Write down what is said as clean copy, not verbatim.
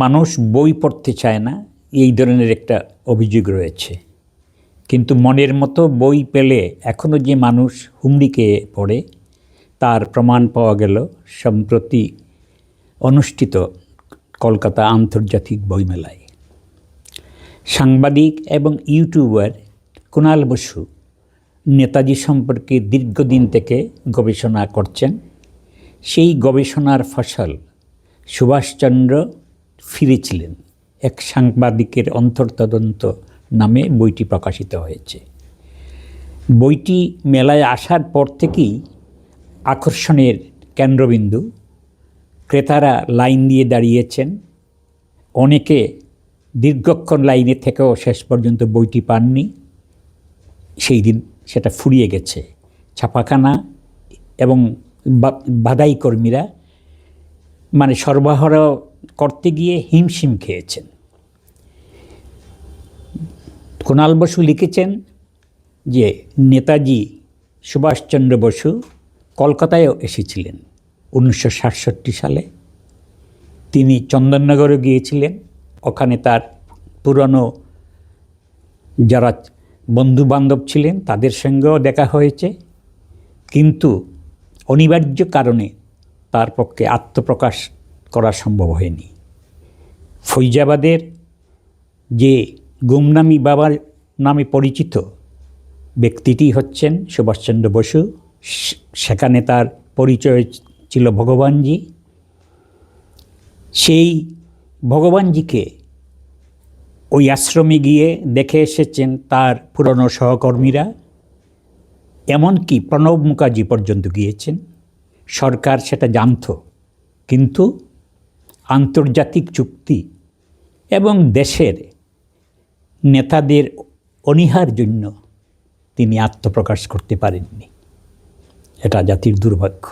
মানুষ বই পড়তে চায় না, এই ধরনের একটা অভিযোগ রয়েছে। কিন্তু মনের মতো বই পেলে এখনও যে মানুষ হুমড়ি খেয়ে পড়ে তার প্রমাণ পাওয়া গেল সম্প্রতি অনুষ্ঠিত কলকাতা আন্তর্জাতিক বইমেলায়। সাংবাদিক এবং ইউটিউবার কুণাল বসু নেতাজি সম্পর্কে দীর্ঘদিন থেকে গবেষণা করছেন। সেই গবেষণার ফসল সুভাষচন্দ্র ফিরেছিলেন এক সাংবাদিকের অন্তর্তদন্ত নামে বইটি প্রকাশিত হয়েছে। বইটি মেলায় আসার পর থেকেই আকর্ষণের কেন্দ্রবিন্দু। ক্রেতারা লাইন দিয়ে দাঁড়িয়েছেন, অনেকে দীর্ঘক্ষণ লাইনে থেকেও শেষ পর্যন্ত বইটি পাননি। সেই দিন সেটা ফুরিয়ে গেছে। ছাপাখানা এবং বাদাই কর্মীরা সরবরাহ করতে গিয়ে হিমশিম খেয়েছেন। কুণাল বসু লিখেছেন যে নেতাজি সুভাষচন্দ্র বসু কলকাতায়ও এসেছিলেন 1967 সালে। তিনি চন্দননগরে গিয়েছিলেন, ওখানে তার পুরনো যারা বন্ধুবান্ধব ছিলেন তাদের সঙ্গেও দেখা হয়েছে, কিন্তু অনিবার্য কারণে তার পক্ষে আত্মপ্রকাশ করা সম্ভব হয়নি। ফৈজাবাদের যে গুমনামি বাবার নামে পরিচিত ব্যক্তিটি হচ্ছেন সুভাষচন্দ্র বসু। সেখানে তার পরিচয় ছিল ভগবানজি। সেই ভগবানজিকে ওই আশ্রমে গিয়ে দেখে এসেছেন তার পুরনো সহকর্মীরা, এমনকি প্রণব মুখার্জি পর্যন্ত গিয়েছেন। সরকার সেটা জানত, কিন্তু আন্তর্জাতিক চুক্তি এবং দেশের নেতাদের অনীহার জন্য তিনি আত্মপ্রকাশ করতে পারেননি। এটা জাতির দুর্ভাগ্য।